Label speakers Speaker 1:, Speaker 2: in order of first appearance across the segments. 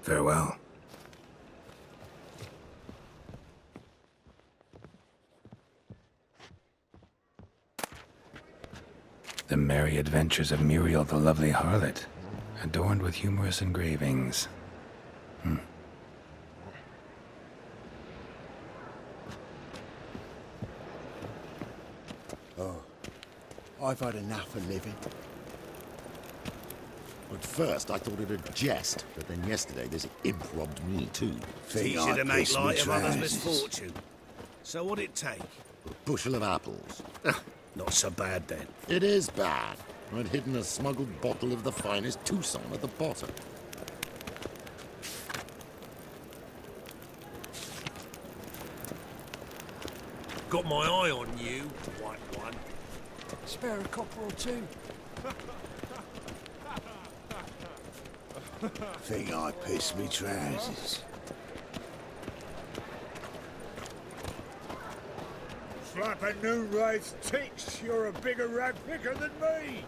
Speaker 1: Farewell. The Merry Adventures of Muriel the Lovely Harlot, adorned with humorous engravings.
Speaker 2: Oh, I've had enough of living. At first, I thought it a jest, but then yesterday this imp robbed me too.
Speaker 3: It's easy to make light of others' misfortune. So what'd it take?
Speaker 2: A bushel of apples.
Speaker 3: Not so bad then.
Speaker 2: It is bad. I'd hidden a smuggled bottle of the finest Tucson at the bottom.
Speaker 3: Got my eye on you, white one.
Speaker 4: Spare a copper or two.
Speaker 5: Think I pissed me trousers.
Speaker 6: Slap a new race ticks, you're a bigger rag picker than me!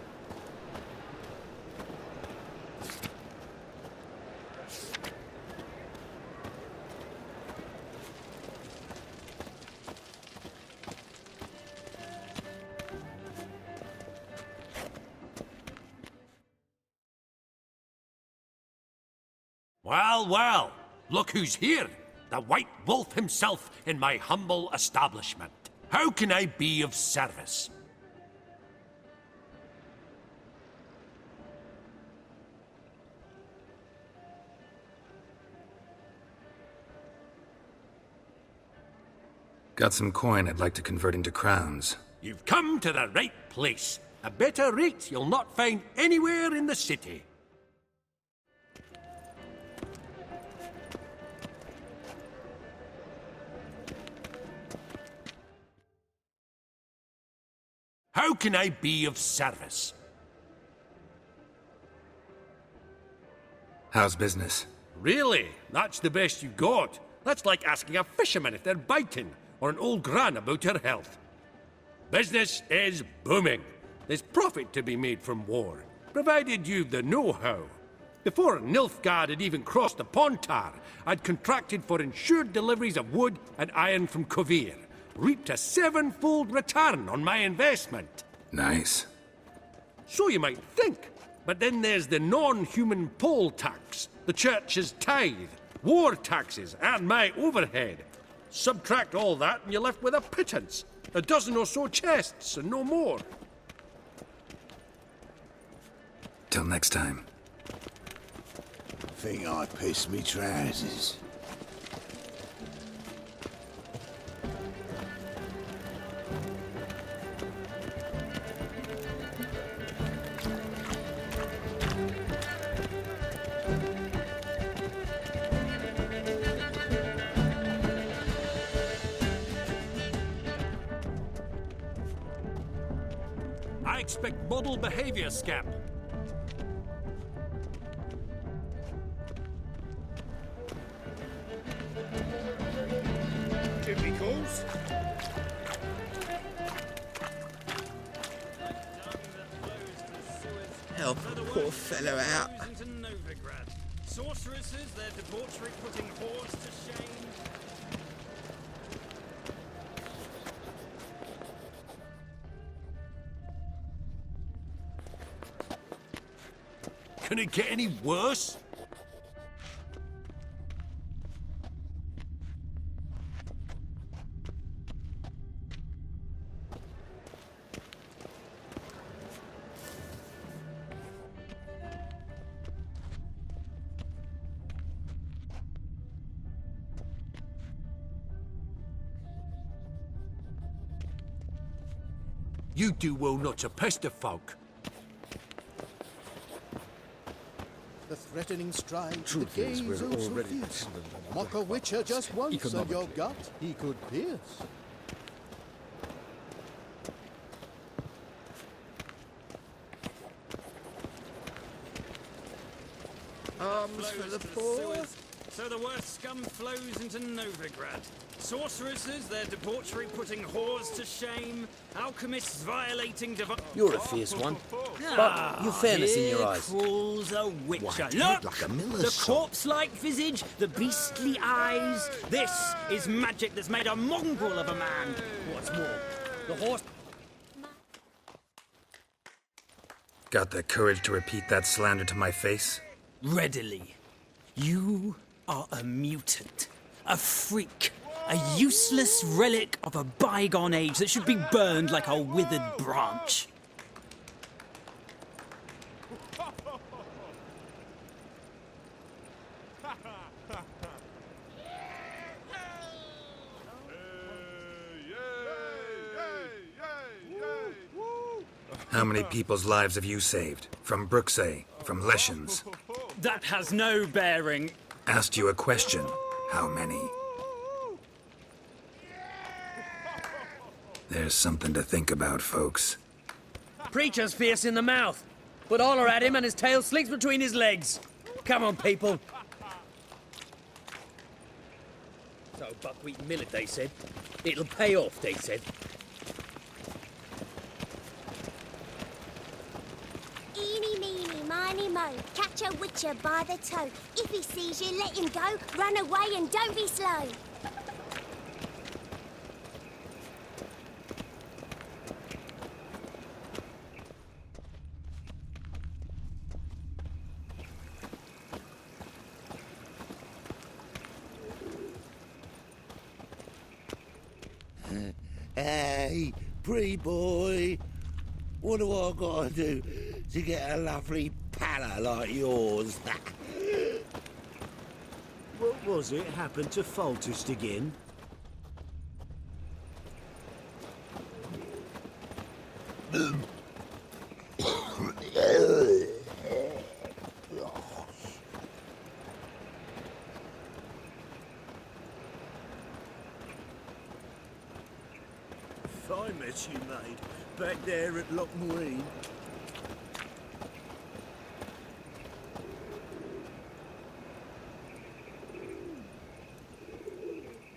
Speaker 7: Well, well, look who's here. The White Wolf himself in my humble establishment. How can I be of service?
Speaker 1: Got some coin I'd like to convert into crowns.
Speaker 7: You've come to the right place. A better rate you'll not find anywhere in the city. How can I be of service?
Speaker 1: How's business?
Speaker 7: Really? That's the best you got? That's like asking a fisherman if they're biting, or an old gran about her health. Business is booming. There's profit to be made from war, provided you've the know-how. Before Nilfgaard had even crossed the Pontar, I'd contracted for insured deliveries of wood and iron from Kovir. Reaped a 7-fold return on my investment.
Speaker 1: Nice.
Speaker 7: So you might think. But then there's the non-human poll tax, the church's tithe, war taxes, and my overhead. Subtract all that and you're left with a pittance. A dozen or so chests and no more.
Speaker 1: Till next time.
Speaker 5: Think I pissed me trousers.
Speaker 7: I expect model behavior, Scamp.
Speaker 6: Jimmy calls.
Speaker 4: Help a poor fellow out.
Speaker 8: Sorceresses, their debauchery putting whores to shame.
Speaker 7: Can it get any worse? You do well not to pester folk.
Speaker 4: The threatening stride,
Speaker 2: Truth
Speaker 4: the
Speaker 2: is,
Speaker 4: gaze
Speaker 2: we're
Speaker 4: oh so
Speaker 2: already
Speaker 4: fierce.
Speaker 2: dependent on
Speaker 4: Mock a witcher just once, and your
Speaker 2: economically.
Speaker 4: gut he could pierce. Arms for the poor,
Speaker 8: So the worst scum flows into Novigrad. Sorceresses, their debauchery putting whores to shame. Alchemists violating divine...
Speaker 9: You're a fierce one. But you've fairness in your eyes.
Speaker 8: Crawls a witcher.
Speaker 2: White-haired
Speaker 8: Look!
Speaker 2: like a miller's
Speaker 8: The
Speaker 2: son.
Speaker 8: corpse-like visage, the beastly eyes. This is magic that's made a mongrel of a man. What's more, the horse...
Speaker 1: Got the courage to repeat that slander to my face?
Speaker 8: Readily. You are a mutant, a freak, a useless relic of a bygone age that should be burned like a withered branch.
Speaker 1: How many people's lives have you saved? From Brooksay, from Leshens?
Speaker 8: That has no bearing.
Speaker 1: Asked you a question. How many? There's something to think about, folks.
Speaker 9: Preacher's fierce in the mouth, but holler at him and his tail slinks between his legs. Come on, people. So, buckwheat millet, they said. It'll pay off, they said.
Speaker 10: Eeny, meeny, miny, mo. Catch a witcher by the toe. If he sees you, let him go. Run away and don't be slow.
Speaker 5: Hey, pretty boy. What do I gotta do to get a lovely palla like yours?
Speaker 3: What was it happened to Faltist again? Fine mess you made back there at Loch Marine.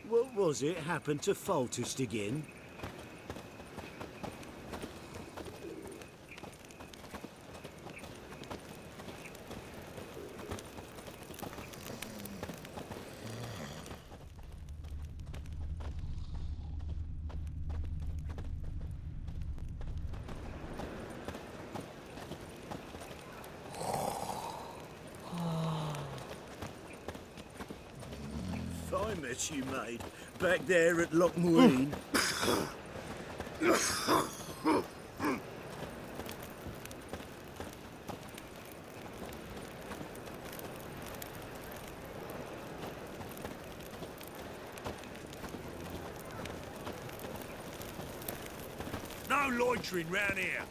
Speaker 3: What was it happened to Faltist again? Fine mess you made back there at Loch Marine.
Speaker 6: No loitering round here.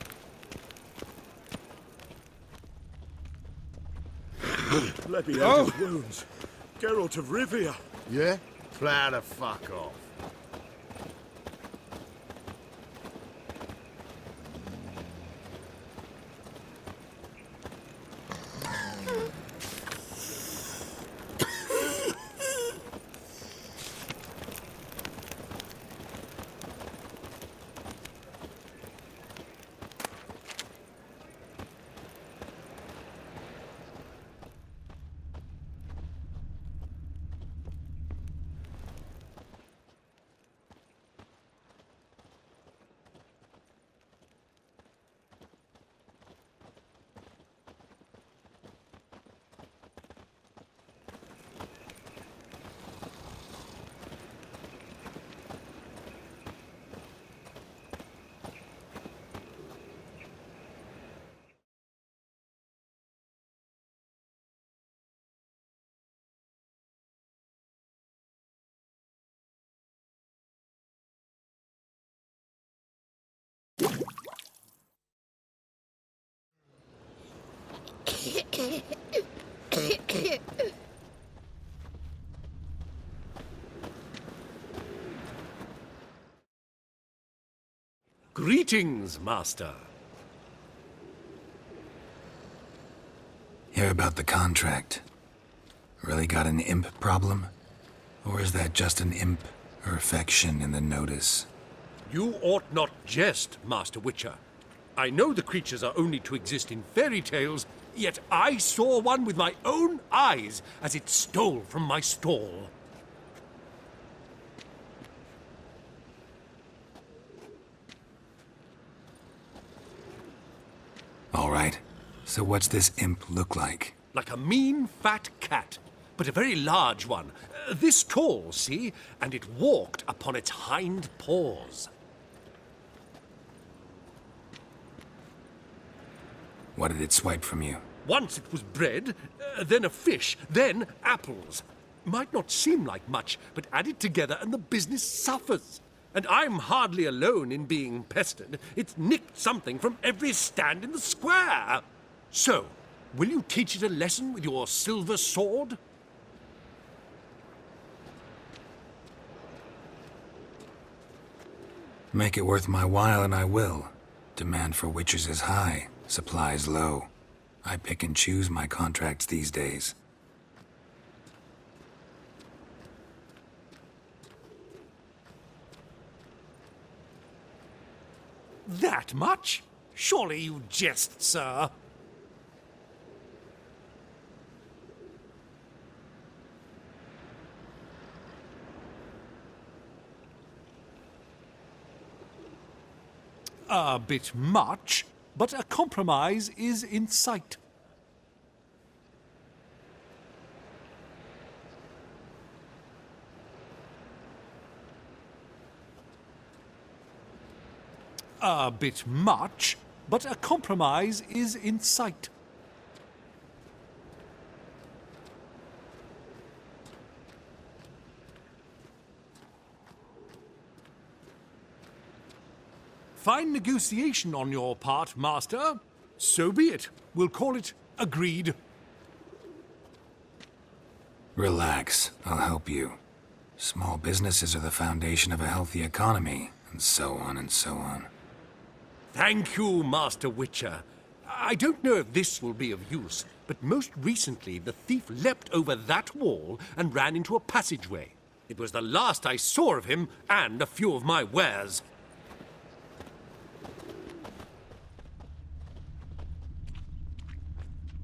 Speaker 3: Let me have his wounds. Geralt of Rivia.
Speaker 2: Yeah? Plow the fuck off.
Speaker 7: Greetings, Master.
Speaker 1: Hear about the contract. Really got an imp problem? Or is that just an imp affection in the notice?
Speaker 7: You ought not jest, Master Witcher. I know the creatures are only to exist in fairy tales, yet I saw one with my own eyes as it stole from my stall.
Speaker 1: All right. So what's this imp look like?
Speaker 7: Like a mean, fat cat, but a very large one. This tall, see? And it walked upon its hind paws.
Speaker 1: What did it swipe from you?
Speaker 7: Once it was bread, then a fish, then apples. Might not seem like much, but add it together and the business suffers. And I'm hardly alone in being pestered. It's nicked something from every stand in the square. So, will you teach it a lesson with your silver sword?
Speaker 1: Make it worth my while and I will. Demand for witches is high, supplies low. I pick and choose my contracts these days.
Speaker 7: That much? Surely you jest, sir. A bit much, but a compromise is in sight. A bit much, but a compromise is in sight. Fine negotiation on your part, Master. So be it. We'll call it agreed.
Speaker 1: Relax, I'll help you. Small businesses are the foundation of a healthy economy, and so on and so on.
Speaker 7: Thank you, Master Witcher. I don't know if this will be of use, but most recently the thief leapt over that wall and ran into a passageway. It was the last I saw of him and a few of my wares.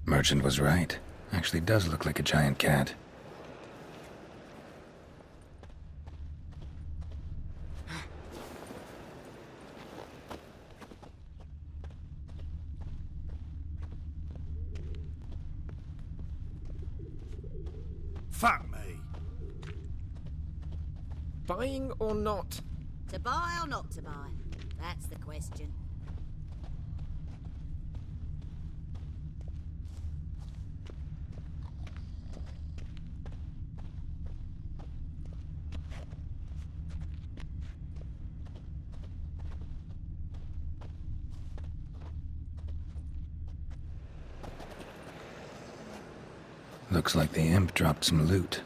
Speaker 1: Merchant was right. Actually does look like a giant cat.
Speaker 6: Fuck me.
Speaker 11: Buying or not?
Speaker 10: To buy or not to buy? That's the question.
Speaker 1: Looks like the imp dropped some loot.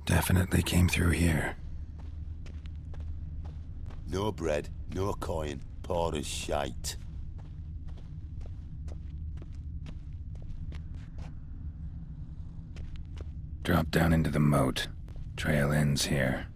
Speaker 1: Definitely came through here.
Speaker 5: No bread, no coin, poor as shite.
Speaker 1: Drop down into the moat. Trail ends here.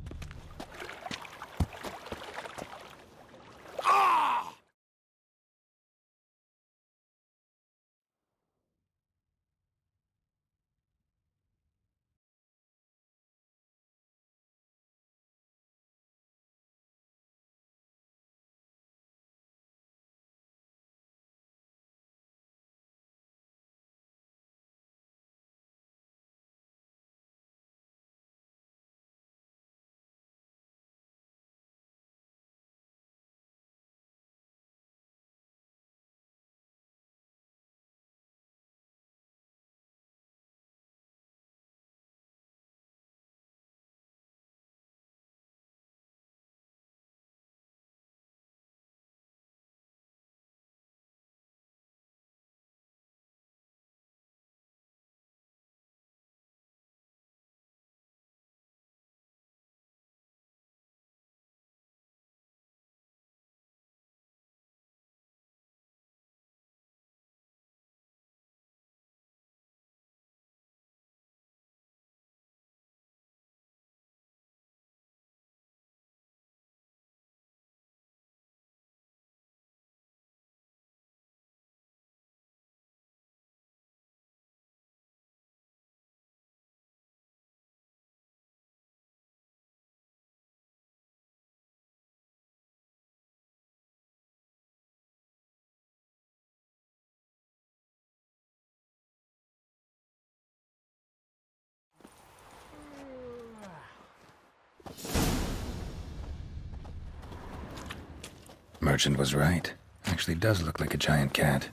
Speaker 1: merchant was right. Actually does look like a giant cat.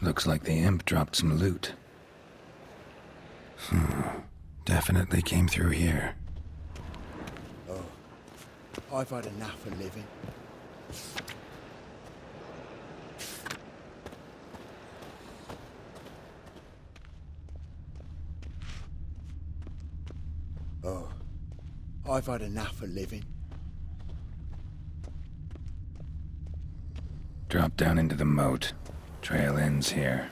Speaker 1: Looks like the imp dropped some loot. Definitely came through here.
Speaker 4: Oh, I've had enough of living. Oh, I've had enough of living.
Speaker 1: Drop down into the moat. Trail ends here.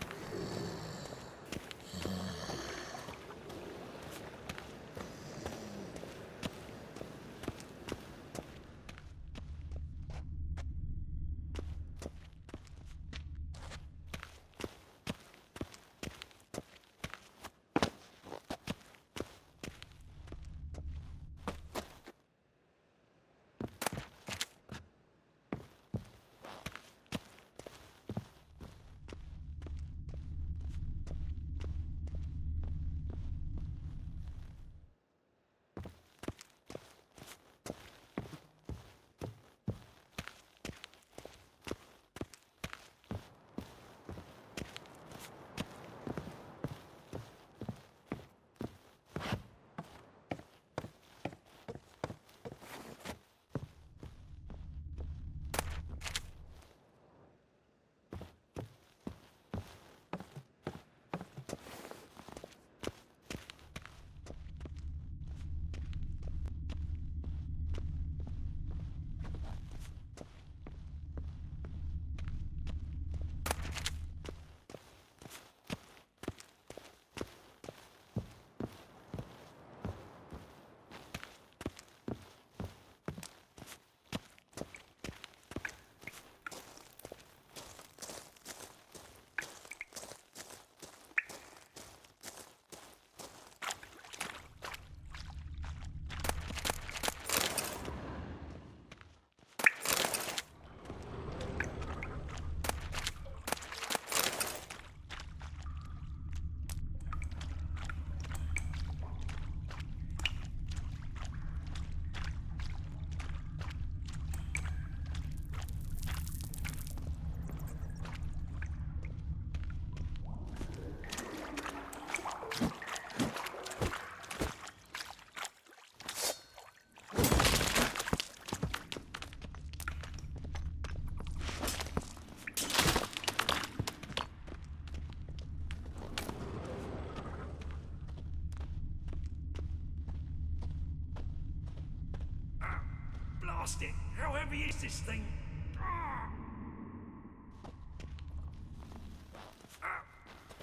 Speaker 7: Blast it! How heavy is this thing?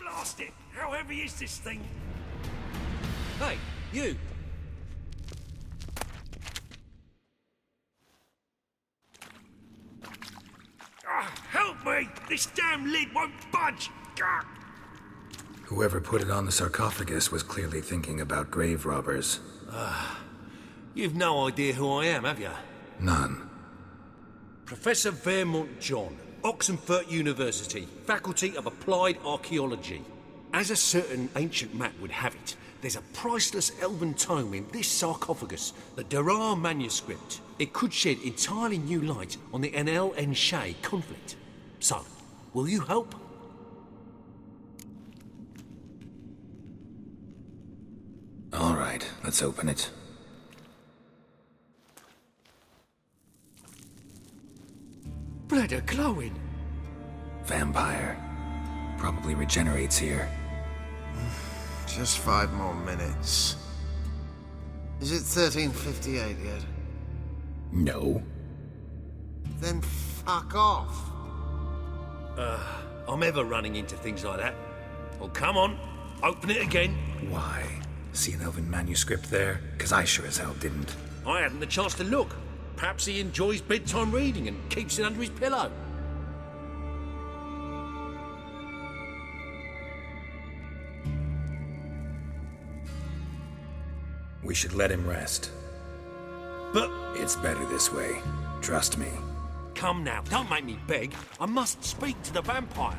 Speaker 7: Blast it! How heavy is this thing? Hey, you! Help me! This damn lid won't budge!
Speaker 1: Whoever put it on the sarcophagus was clearly thinking about grave robbers.
Speaker 7: You've no idea who I am, have you?
Speaker 1: None.
Speaker 7: Professor Vermont John, Oxenford University, Faculty of Applied Archaeology. As a certain ancient map would have it, there's a priceless elven tome in this sarcophagus, the Durar manuscript. It could shed entirely new light on the Enel and Shay conflict. So, will you help?
Speaker 1: All right, let's open it.
Speaker 7: Blood are glowing.
Speaker 1: Vampire. Probably regenerates here.
Speaker 12: Just 5 more minutes. Is it 1358 yet?
Speaker 1: No.
Speaker 12: Then fuck off.
Speaker 7: I'm ever running into things like that. Well, come on, open it again.
Speaker 1: Why? See an elven manuscript there? 'Cause I sure as hell didn't.
Speaker 7: I hadn't the chance to look. Perhaps he enjoys bedtime reading and keeps it under his pillow.
Speaker 1: We should let him rest.
Speaker 7: But...
Speaker 1: It's better this way. Trust me.
Speaker 7: Come now, don't make me beg. I must speak to the vampire.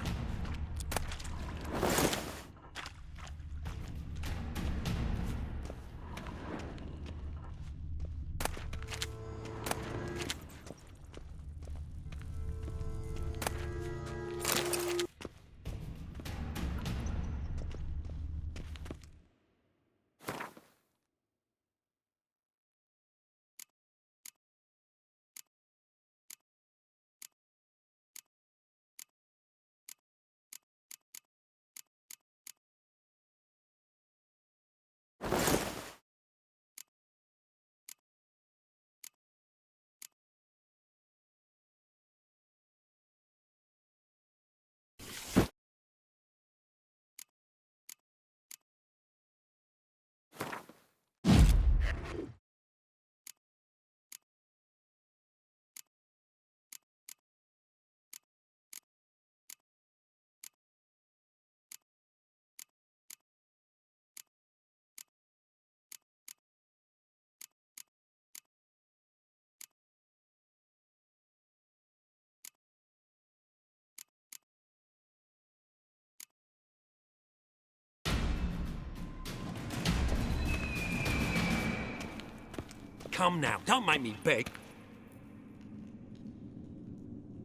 Speaker 7: Come now, don't make me beg.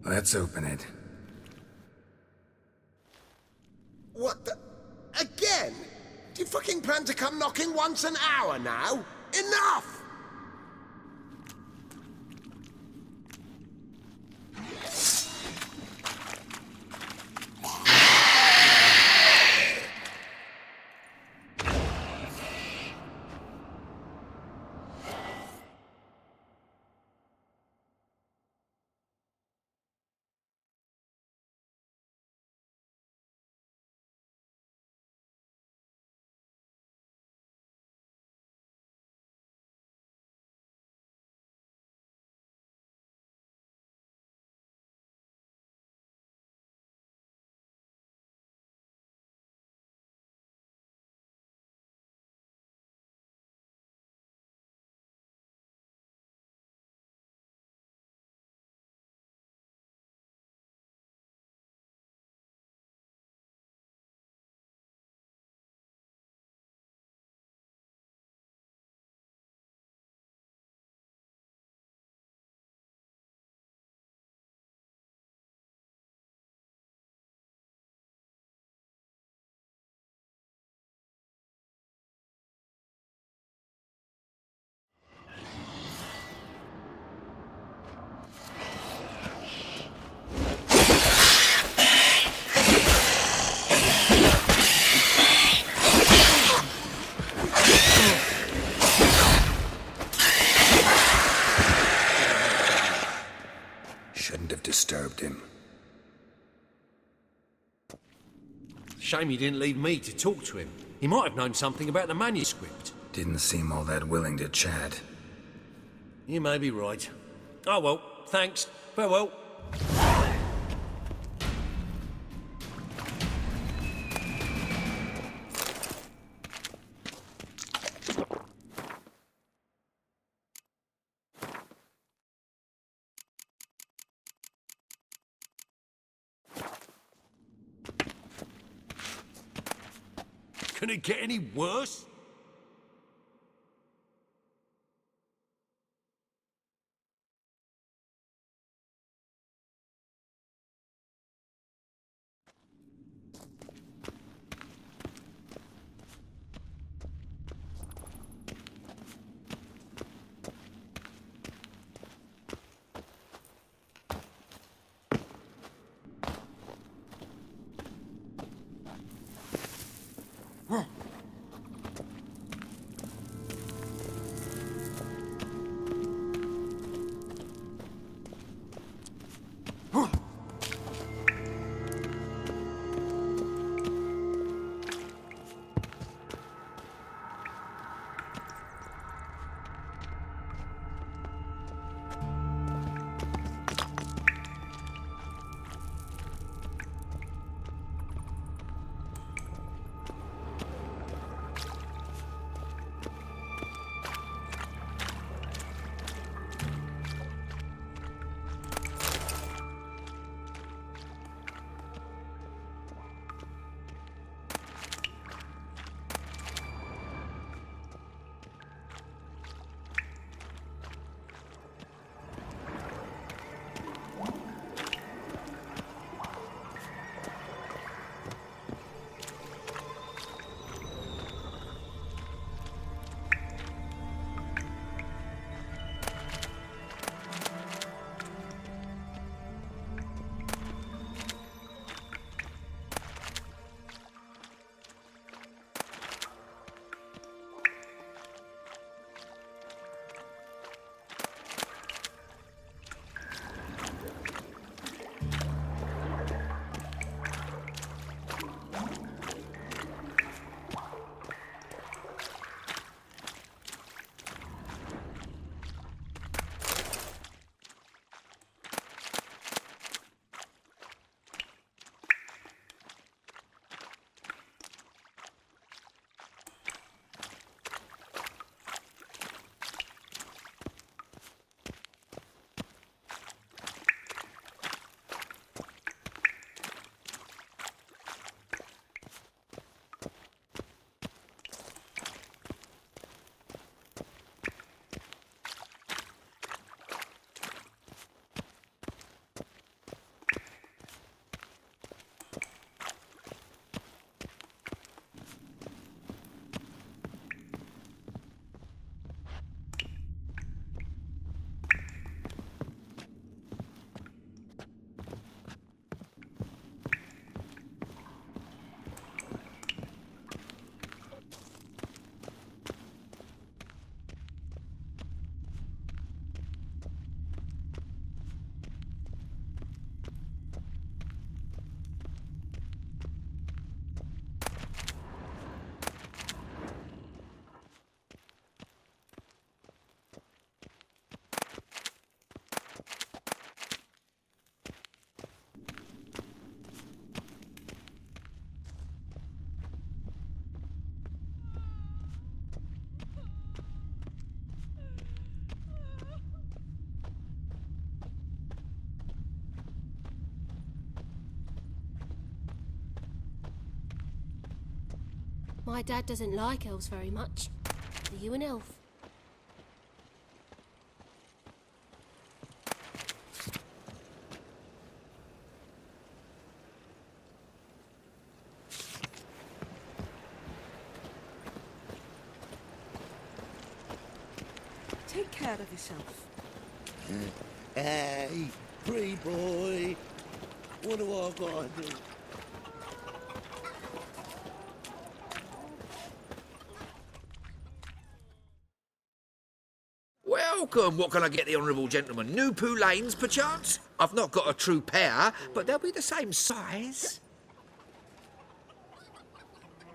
Speaker 1: Let's open it.
Speaker 12: What the... Again? Do you fucking plan to come knocking once an hour now? Enough!
Speaker 1: Shouldn't have disturbed him.
Speaker 7: Shame he didn't leave me to talk to him. He might have known something about the manuscript.
Speaker 1: Didn't seem all that willing to chat.
Speaker 7: You may be right. Oh well, thanks. Farewell. Can it get any worse?
Speaker 10: My dad doesn't like elves very much. Are you an elf?
Speaker 13: Take care of yourself.
Speaker 5: Hey, pretty boy. What do I gotta do?
Speaker 14: Welcome. What can I get the honourable gentleman? New Poo Lanes, perchance? I've not got a true pair, but they'll be the same size.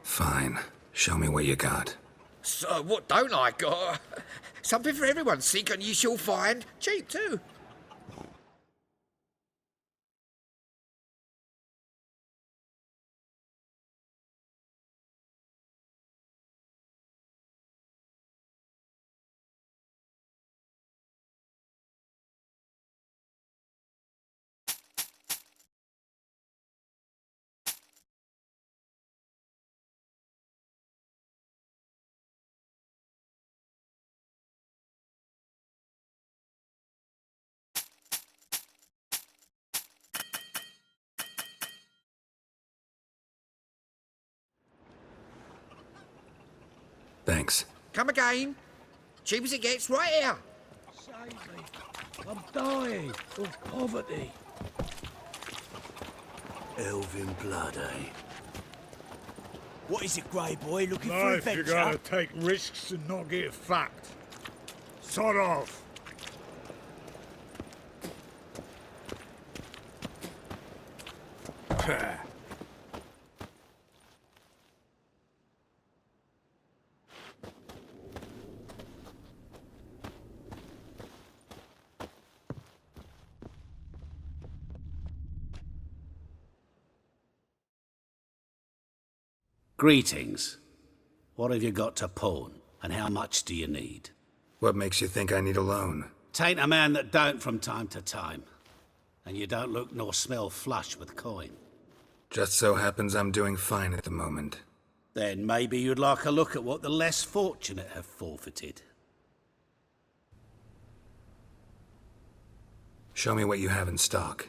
Speaker 1: Fine. Show me what you got.
Speaker 14: So, what don't I got? Something for everyone. Seek and ye shall find. Cheap, too.
Speaker 1: Thanks.
Speaker 14: Come again. Cheap as it gets, right here.
Speaker 6: Save me. I'm dying of poverty.
Speaker 5: Elven blood, eh?
Speaker 4: What is it, Grey Boy? Looking for
Speaker 6: Life, you
Speaker 4: adventure?
Speaker 6: gotta take risks and not get fucked. Sod off.
Speaker 15: Greetings. What have you got to pawn, and how much do you need?
Speaker 1: What makes you think I need a loan?
Speaker 15: Tain't a man that don't from time to time. And you don't look nor smell flush with coin.
Speaker 1: Just so happens I'm doing fine at the moment.
Speaker 15: Then maybe you'd like a look at what the less fortunate have forfeited.
Speaker 1: Show me what you have in stock.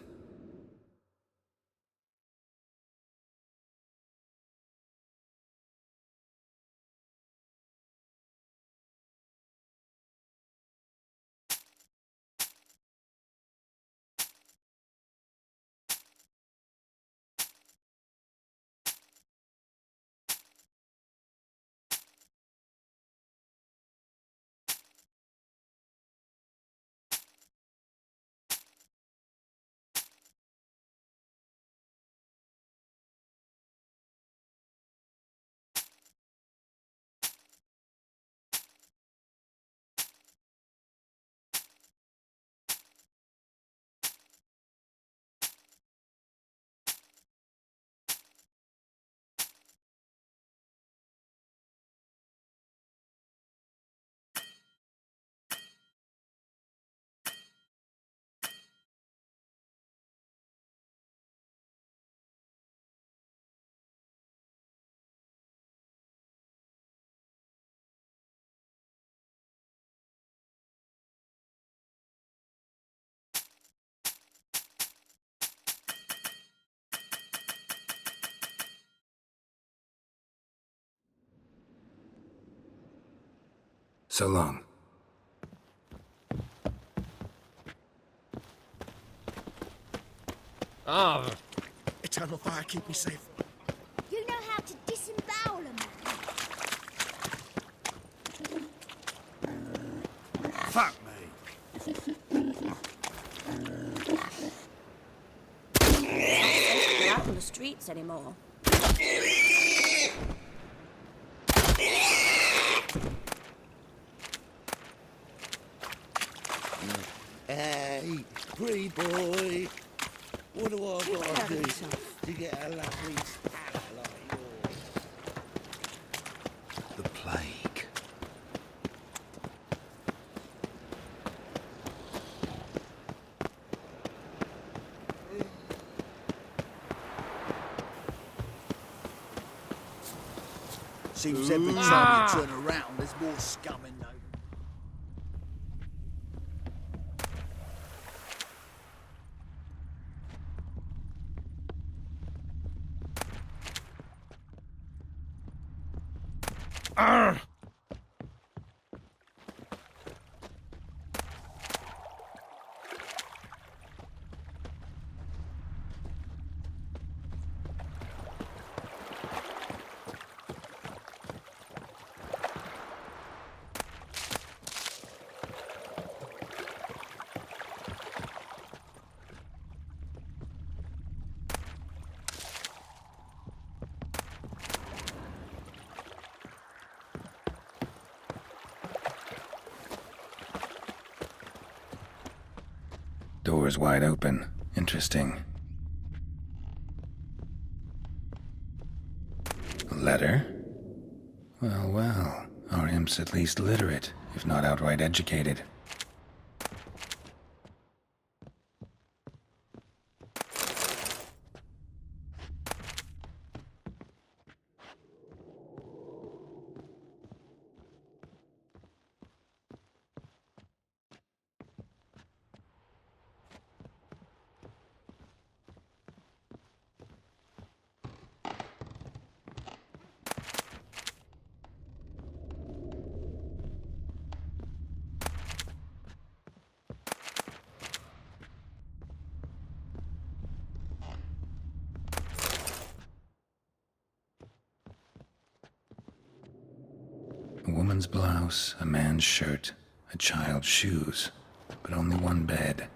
Speaker 1: So long.
Speaker 14: Ah, eternal fire, keep me safe.
Speaker 10: You know how to disembowel a man.
Speaker 6: Fuck me.
Speaker 16: They're out on the streets anymore.
Speaker 5: Hey, pretty boy. What do I gotta do to get a lovely pal like yours?
Speaker 15: The plague.
Speaker 4: Seems every time you turn around, there's more scum in there.
Speaker 1: Door's wide open. Interesting. A letter? Well, well. Our imp's at least literate, if not outright educated. A woman's blouse, a man's shirt, a child's shoes, but only one bed.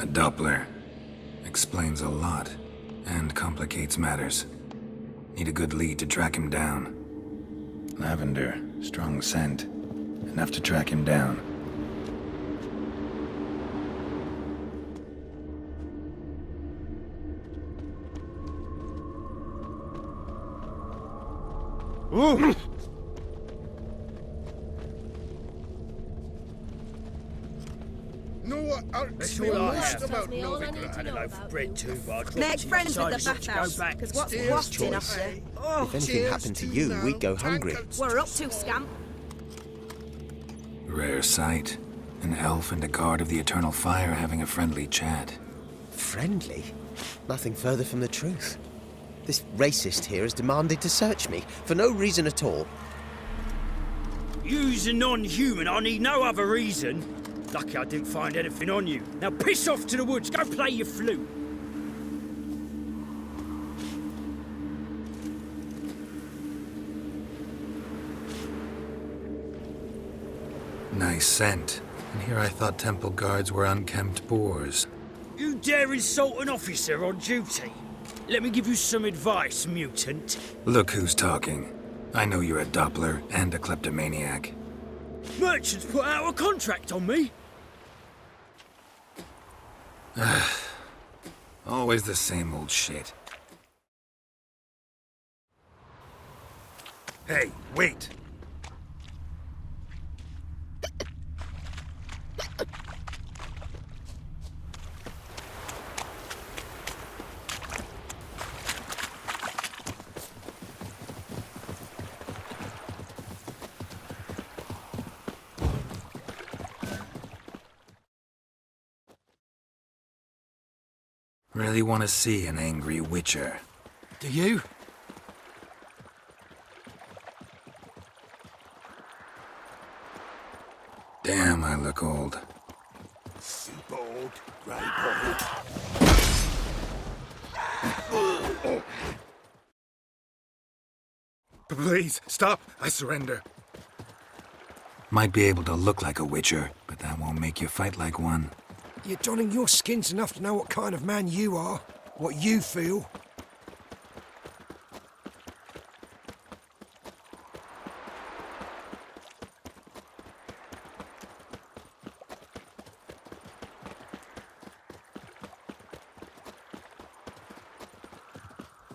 Speaker 1: A Doppler. Explains a lot, and complicates matters. Need a good lead to track him down. Lavender, strong scent. Enough to track him down.
Speaker 6: Ooh!
Speaker 3: That's all I have. I had a loaf of bread too, but I dropped
Speaker 16: Make
Speaker 3: it
Speaker 16: friends with the
Speaker 3: inside as
Speaker 16: bathhouse,
Speaker 3: to go back.
Speaker 16: because what's wafting up there? Oh,
Speaker 17: If anything happened to you, we'd go hungry.
Speaker 16: we're up to, scamp.
Speaker 1: Rare sight. An elf and a guard of the Eternal Fire having a friendly chat.
Speaker 17: Friendly? Nothing further from the truth. This racist here has demanded to search me, for no reason at all.
Speaker 9: You's a non-human, I need no other reason. Lucky I didn't find anything on you. Now piss off to the woods, go play your flute.
Speaker 1: Nice scent. And here I thought temple guards were unkempt boors.
Speaker 9: You dare insult an officer on duty? Let me give you some advice, mutant.
Speaker 1: Look who's talking. I know you're a Doppler and a kleptomaniac.
Speaker 9: Merchants put out a contract on me.
Speaker 1: Always the same old shit. Hey, wait! Really want to see an angry witcher.
Speaker 9: Do you?
Speaker 1: Damn, I look old.
Speaker 6: Bald, grey Please, stop. I surrender.
Speaker 1: Might be able to look like a witcher, but that won't make you fight like one.
Speaker 18: You're donning your skins enough to know what kind of man you are, what you feel.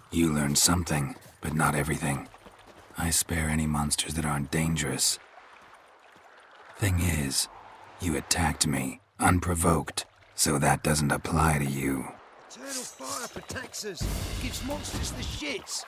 Speaker 1: You learned something, but not everything. I spare any monsters that aren't dangerous. Thing is, you attacked me, unprovoked, so that doesn't apply to you.
Speaker 18: Eternal fire protects us, gives monsters the shits.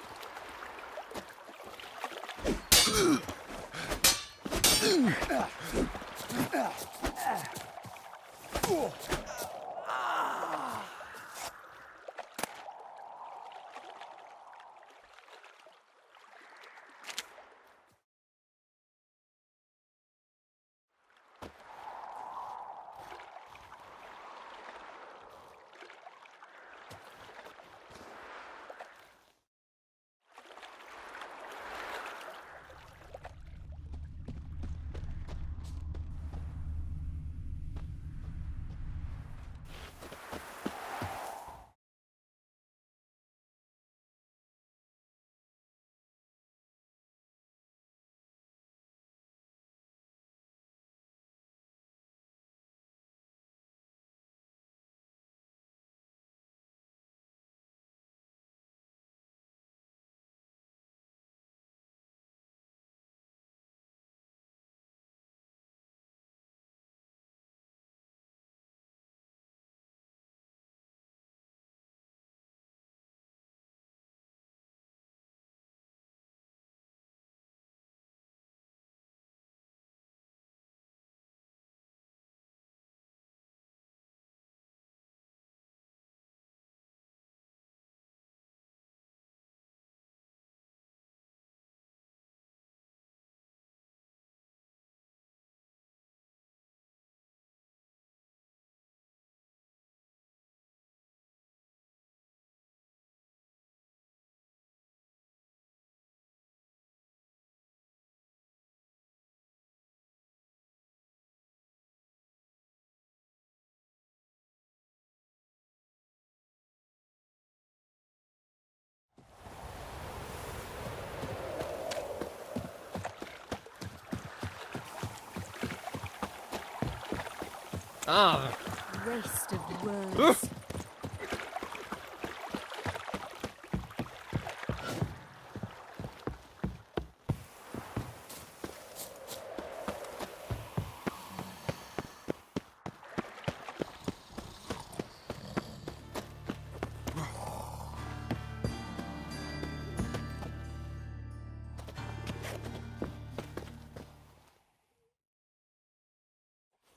Speaker 11: Ah.
Speaker 10: Waste of words.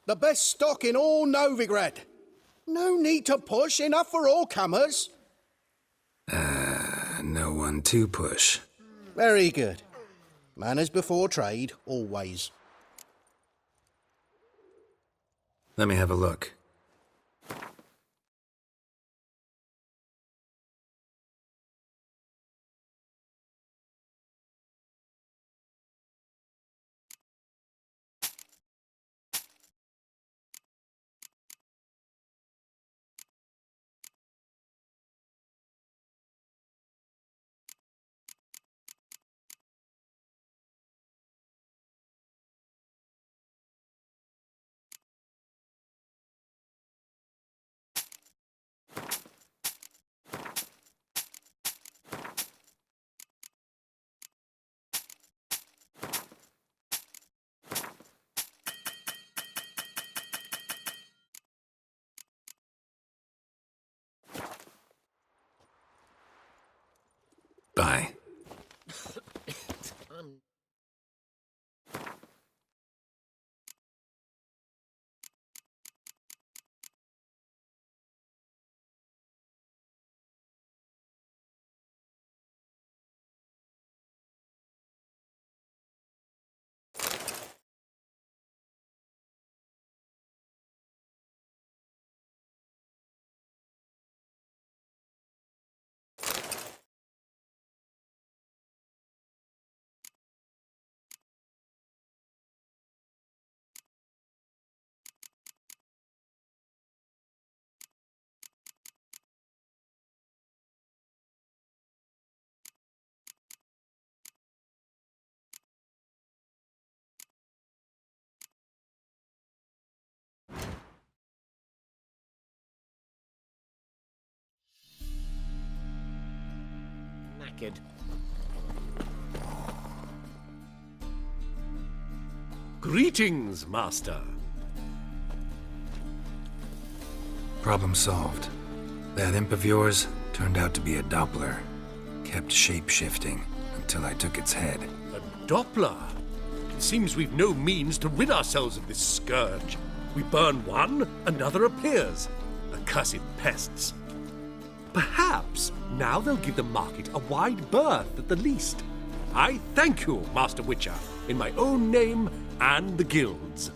Speaker 4: The best stock in all Novigrad. No need to push, enough for all comers.
Speaker 1: No one to push.
Speaker 4: Very good. Manners before trade, always.
Speaker 1: Let me have a look.
Speaker 6: knackered.
Speaker 7: Greetings, Master.
Speaker 1: Problem solved. That imp of yours turned out to be a Doppler. Kept shape-shifting until I took its head.
Speaker 7: A Doppler? It seems we've no means to rid ourselves of this scourge. We burn one, another appears. Accursed pests. Perhaps now they'll give the market a wide berth at the least. I thank you, Master Witcher, in my own name and the guild's.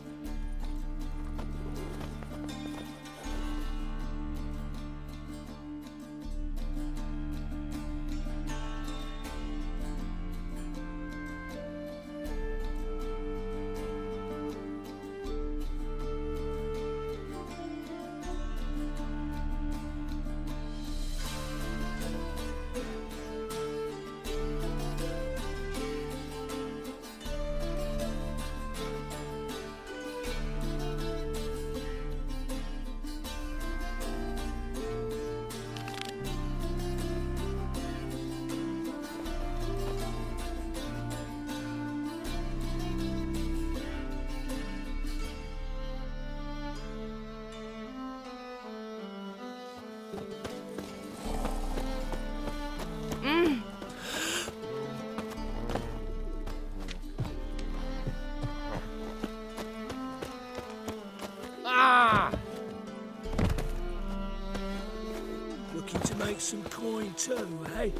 Speaker 6: Looking to make some coin too, eh?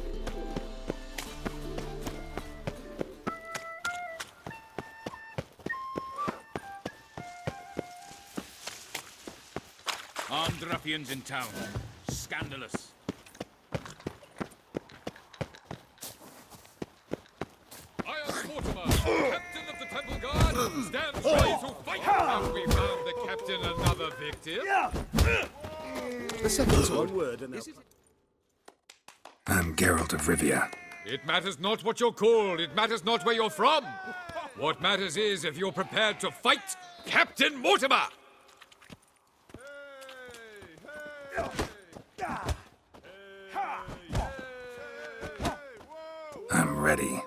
Speaker 19: Armed ruffians in town. Scandalous.
Speaker 20: Captain of the Temple Guard, stands ready to fight. Have we found the captain another victim?
Speaker 4: The second's one word and
Speaker 1: I'm Geralt of Rivia.
Speaker 20: It matters not what you're called. It matters not where you're from. What matters is if you're prepared to fight Captain Mortimer.
Speaker 1: I'm ready.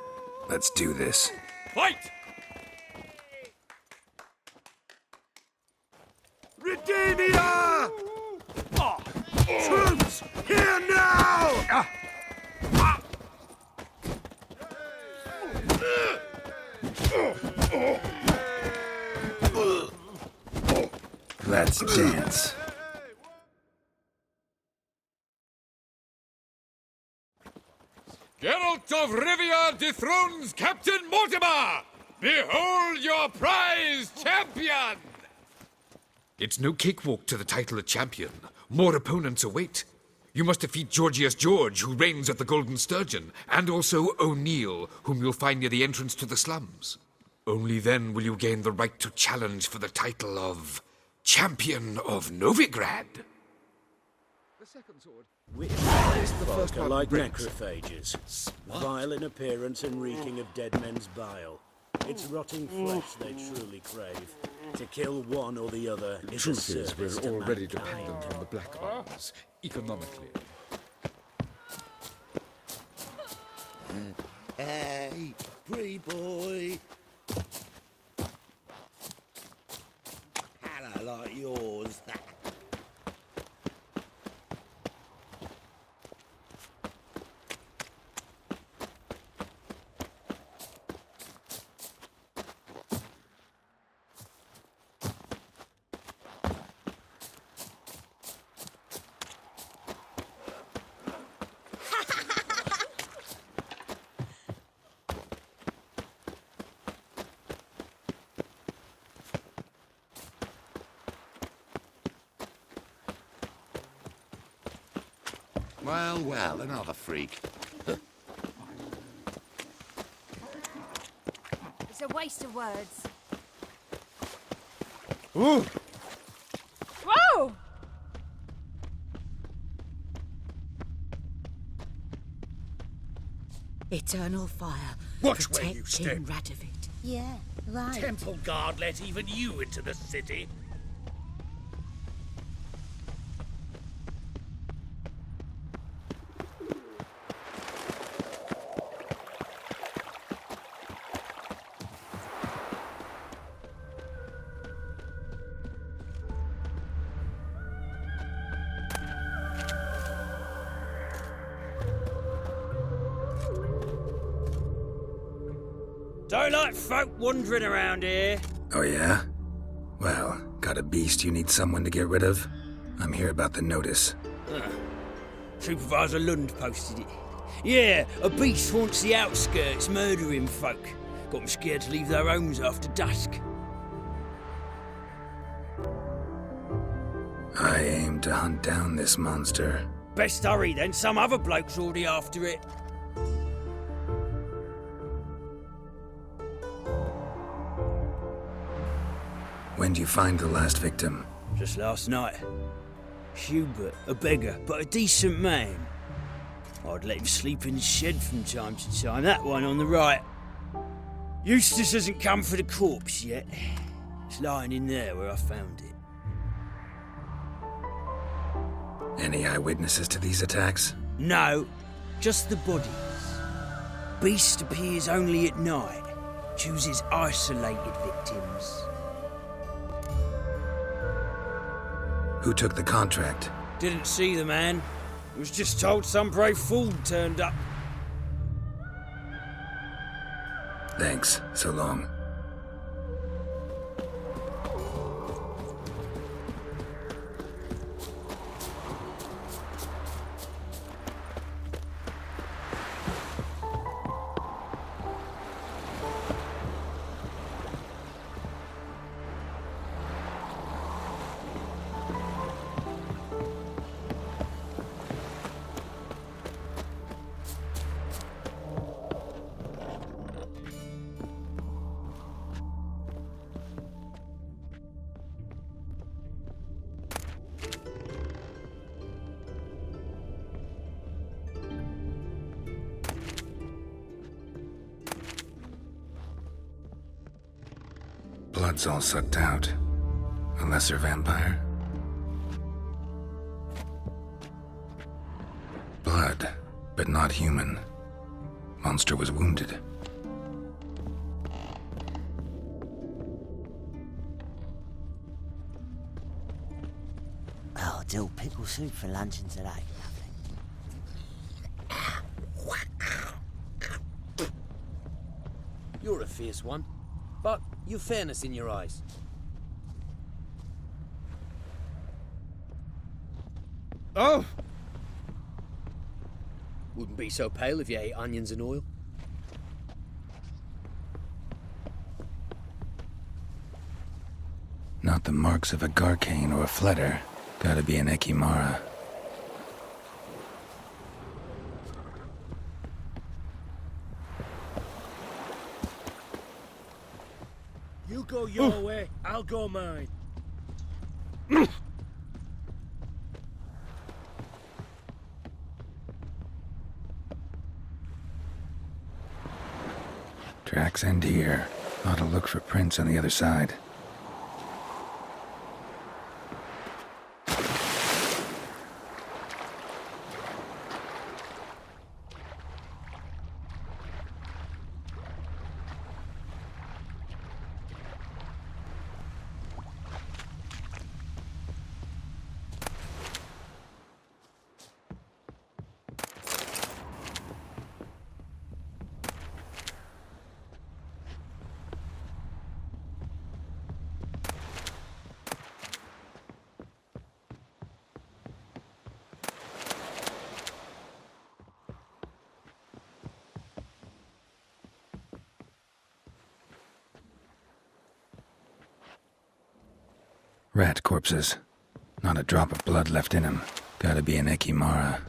Speaker 1: Let's do this.
Speaker 20: Fight!
Speaker 6: Redemia! Troops, here now!
Speaker 1: Let's dance.
Speaker 20: Geralt of Rivia dethrones Captain Mortimer! Behold your prize champion!
Speaker 21: It's no cakewalk to the title of champion. More opponents await. You must defeat Georgius George, who reigns at the Golden Sturgeon, and also O'Neill, whom you'll find near the entrance to the slums. Only then will you gain the right to challenge for the title of Champion of Novigrad.
Speaker 20: The second sword.
Speaker 15: Which is the first one like necrophages, vile in appearance and reeking of dead men's bile. It's rotting flesh they truly crave. To kill one or the other is a
Speaker 20: Truth is,
Speaker 15: service
Speaker 20: we're
Speaker 15: to
Speaker 20: already
Speaker 15: mankind.
Speaker 20: dependent on the Black Arms, economically.
Speaker 5: Hey, pretty boy. Hello like yours.
Speaker 2: Well, well, another freak.
Speaker 10: It's a waste of words.
Speaker 2: Ooh!
Speaker 16: Whoa!
Speaker 22: Eternal fire.
Speaker 6: Watch
Speaker 22: Protect
Speaker 6: where you
Speaker 22: King
Speaker 6: step.
Speaker 22: Radovid.
Speaker 10: Yeah, right.
Speaker 6: Temple Guard let even you into the city.
Speaker 9: Don't like folk wandering around here.
Speaker 1: Oh yeah? Well, got a beast you need someone to get rid of? I'm here about the notice.
Speaker 9: Supervisor Lund posted it. Yeah, a beast haunts the outskirts, murdering folk. Got them scared to leave their homes after dusk.
Speaker 1: I aim to hunt down this monster.
Speaker 9: Best hurry then, some other bloke's already after it.
Speaker 1: When'd you find the last victim?
Speaker 9: Just last night. Hubert, a beggar, but a decent man. I'd let him sleep in the shed from time to time, that one on the right. Eustace hasn't come for the corpse yet. It's lying in there where I found it.
Speaker 1: Any eyewitnesses to these attacks?
Speaker 9: No, just the bodies. Beast appears only at night. Chooses isolated victims.
Speaker 1: Who took the contract?
Speaker 9: Didn't see the man. Was just told some brave fool turned up.
Speaker 1: Thanks. So long. Blood's all sucked out. A lesser vampire? Blood, but not human. Monster was wounded.
Speaker 8: Oh, dill pickle soup for luncheon today.
Speaker 9: You're a fierce one, but you've fairness in your eyes. Oh! Wouldn't be so pale if you ate onions and oil.
Speaker 1: Not the marks of a Garcane or a Fletter. Gotta be an Ekimara.
Speaker 3: You go your way, I'll go mine.
Speaker 1: Tracks end here. Ought to look for prints on the other side. Rat corpses. Not a drop of blood left in them. Gotta be an Ekimara.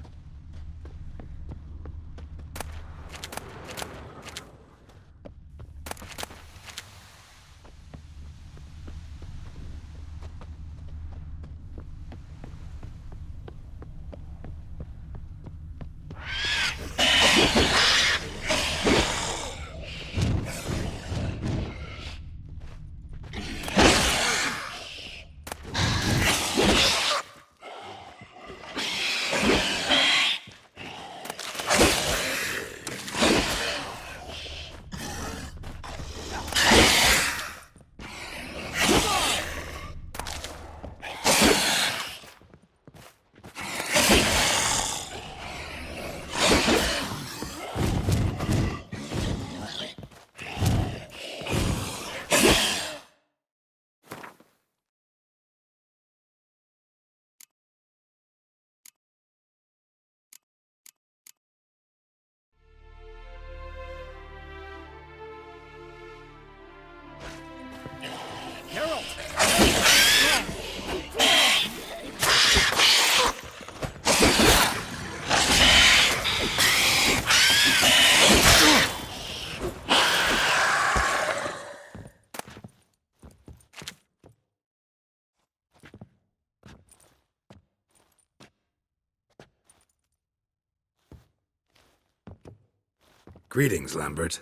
Speaker 1: Greetings, Lambert.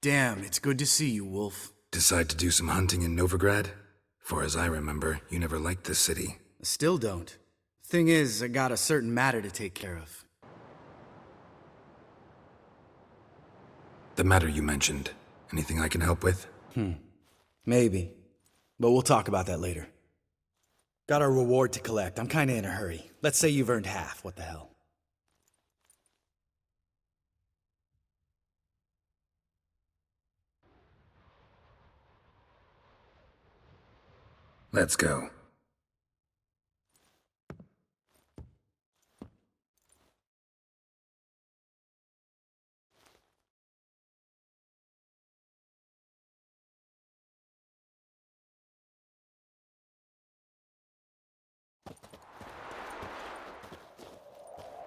Speaker 12: Damn, it's good to see you, Wolf.
Speaker 1: Decide to do some hunting in Novigrad? For as I remember, you never liked this city.
Speaker 12: Still don't. Thing is, I got a certain matter to take care of.
Speaker 1: The matter you mentioned. Anything I can help with?
Speaker 12: Maybe. But we'll talk about that later. Got our reward to collect. I'm kinda in a hurry. Let's say you've earned half. What the hell?
Speaker 1: Let's go.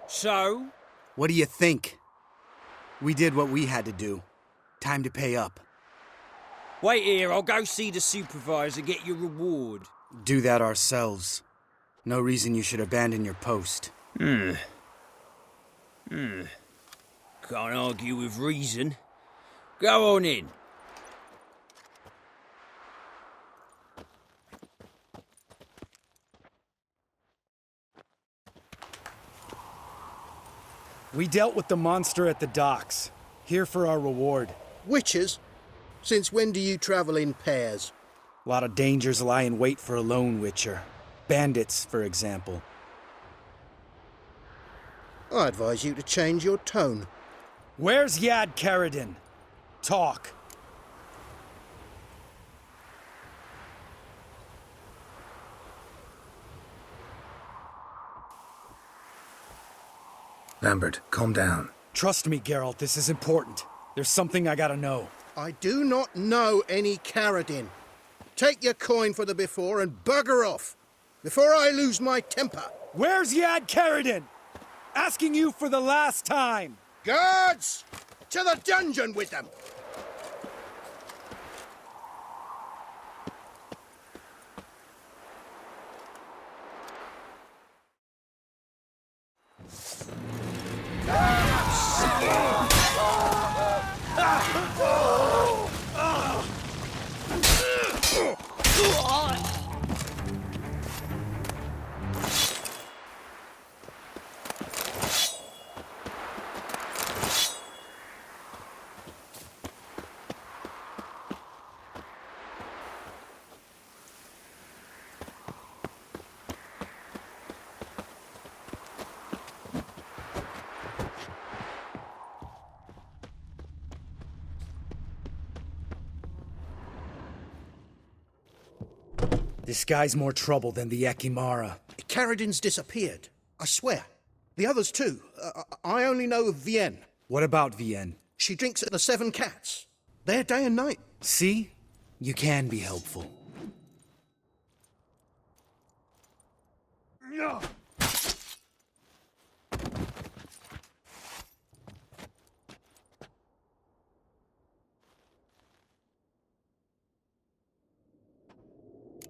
Speaker 9: So?
Speaker 12: What do you think? We did what we had to do. Time to pay up.
Speaker 9: Wait here, I'll go see the supervisor, get your reward.
Speaker 12: Do that ourselves. No reason you should abandon your post.
Speaker 9: Can't argue with reason. Go on in.
Speaker 12: We dealt with the monster at the docks. Here for our reward.
Speaker 4: Witches? Since when do you travel in pairs?
Speaker 12: A lot of dangers lie in wait for a lone witcher. Bandits, for example.
Speaker 4: I advise you to change your tone.
Speaker 12: Where's Yad Karadin? Talk.
Speaker 1: Lambert, calm down.
Speaker 12: Trust me, Geralt, this is important. There's something I gotta know.
Speaker 4: I do not know any Karadin. Take your coin for the before and bugger off, before I lose my temper.
Speaker 12: Where's Yad Karadin? Asking you for the last time.
Speaker 4: Guards! To the dungeon with them!
Speaker 12: This guy's more trouble than the Ekimara.
Speaker 4: Karadin's disappeared. I swear. The others too. I only know of Vienne.
Speaker 12: What about Vienne?
Speaker 4: She drinks at the Seven Cats. There day and night.
Speaker 12: See? You can be helpful.
Speaker 4: No.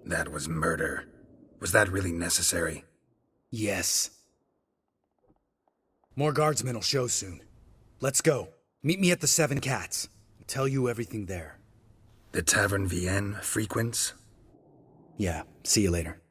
Speaker 1: That was murder. Was that really necessary?
Speaker 12: Yes. More guardsmen will show soon. Let's go. Meet me at the Seven Cats. I'll tell you everything there.
Speaker 1: The Tavern Vienne frequents?
Speaker 12: Yeah, see you later.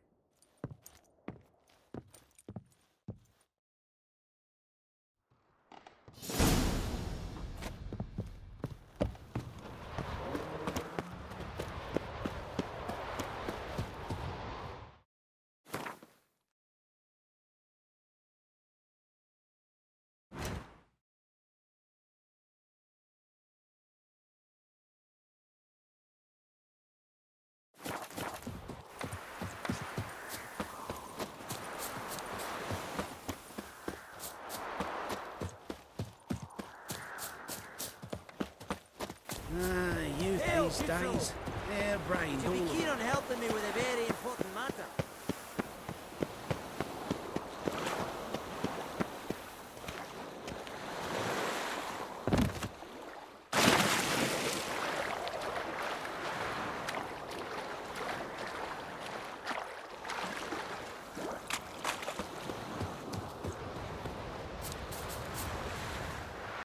Speaker 5: Youth these days, their brains all...
Speaker 8: You'll be keen on helping me with a very